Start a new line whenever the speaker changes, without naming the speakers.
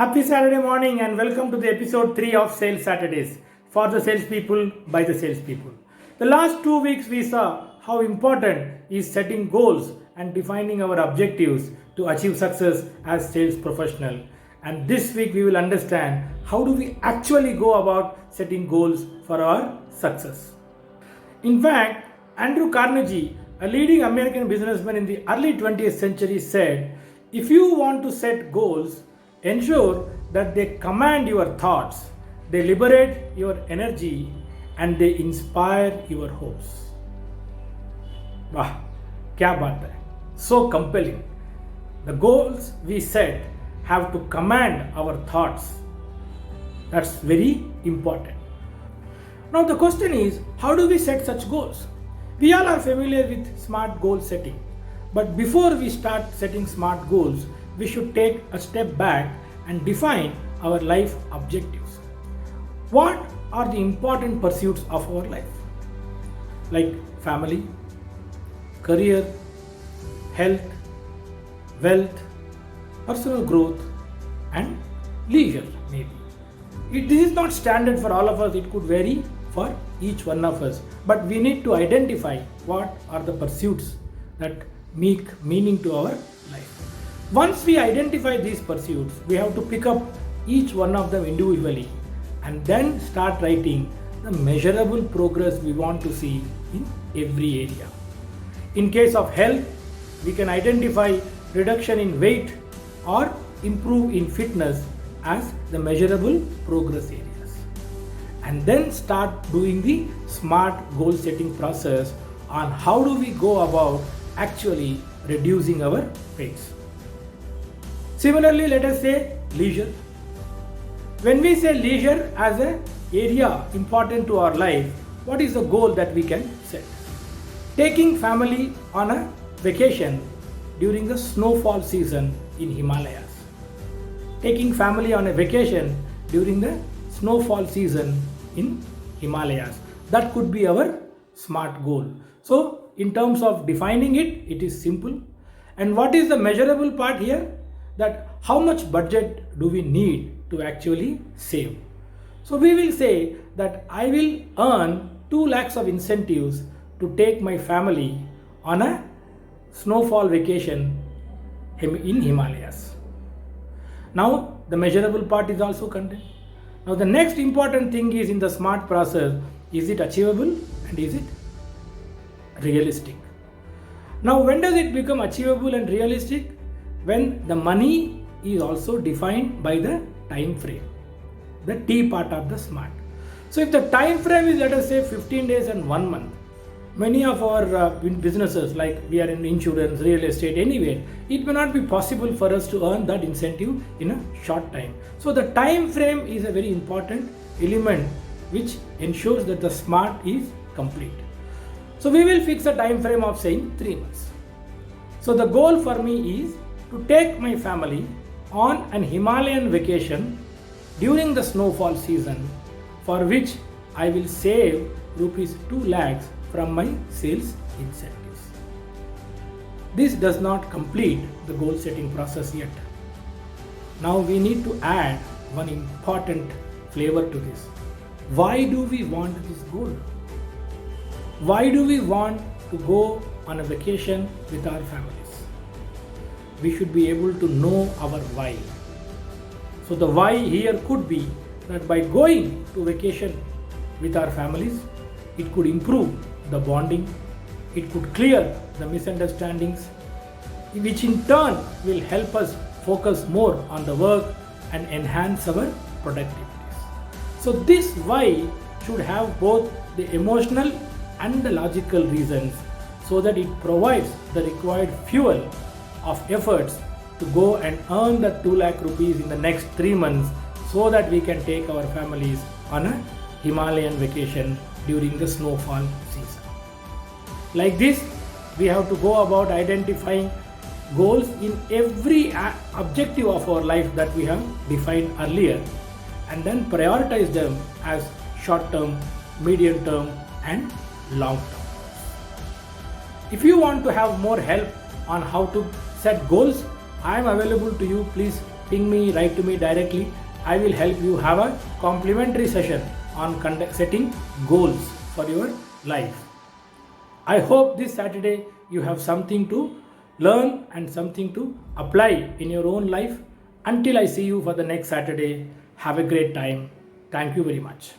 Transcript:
Happy Saturday morning and welcome to the episode 3 of Sales Saturdays for the salespeople by the salespeople. The last 2 weeks we saw how important is setting goals and defining our objectives to achieve success as sales professional. And this week we will understand how do we actually go about setting goals for our success. In fact, Andrew Carnegie, a leading American businessman in the early 20th century, said, "If you want to set goals, ensure that they command your thoughts, they liberate your energy, and they inspire your hopes." Wow, kya baat hai? So compelling. The goals we set have to command our thoughts. That's very important. Now the question is, how do we set such goals? We all are familiar with SMART goal setting. But before we start setting SMART goals, we should take a step back and define our life objectives. What are the important pursuits of our life? Like family, career, health, wealth, personal growth, and leisure maybe. This is not standard for all of us, it could vary for each one of us. But we need to identify what are the pursuits that make meaning to our life. Once we identify these pursuits, we have to pick up each one of them individually and then start writing the measurable progress we want to see in every area. In case of health, we can identify reduction in weight or improve in fitness as the measurable progress areas. And then start doing the SMART goal setting process on how do we go about actually reducing our weights. Similarly, let us say leisure. When we say leisure as an area important to our life, what is the goal that we can set? Taking family on a vacation during the snowfall season in Himalayas. Taking family on a vacation during the snowfall season in Himalayas. That could be our SMART goal. So, in terms of defining it, it is simple. And what is the measurable part here? That how much budget do we need to actually save? So, we will say that I will earn 2 lakhs of incentives to take my family on a snowfall vacation in Himalayas. Now, the measurable part is also contained. Now, the next important thing is in the SMART process, is it achievable and is it realistic? Now, when does it become achievable and realistic? When the money is also defined by the time frame, the T part of the SMART. So, if the time frame is, let us say, 15 days and 1 month, many of our businesses, like we are in insurance, real estate, anywhere, it may not be possible for us to earn that incentive in a short time. So the time frame is a very important element which ensures that the SMART is complete. So we will fix a time frame of saying 3 months. So the goal for me is to take my family on an Himalayan vacation during the snowfall season, for which I will save rupees 2 lakhs from my sales incentives. This does not complete the goal setting process yet. Now we need to add one important flavor to this. Why do we want this goal? Why do we want to go on a vacation with our families? We should be able to know our why. So the why here could be that by going to vacation with our families, it could improve the bonding, it could clear the misunderstandings, which in turn will help us focus more on the work and enhance our productivities. So this why should have both the emotional and the logical reasons, so that it provides the required fuel of efforts to go and earn the 2 lakh rupees in the next 3 months, so that we can take our families on a Himalayan vacation during the snowfall season. Like this, we have to go about identifying goals in every objective of our life that we have defined earlier, and then prioritize them as short term, medium term, and long term. If you want to have more help on how to set goals, I am available to you. Please ping me, write to me directly. I will help you have a complimentary session on setting goals for your life. I hope this Saturday you have something to learn and something to apply in your own life. Until I see you for the next Saturday, have a great time. Thank you very much.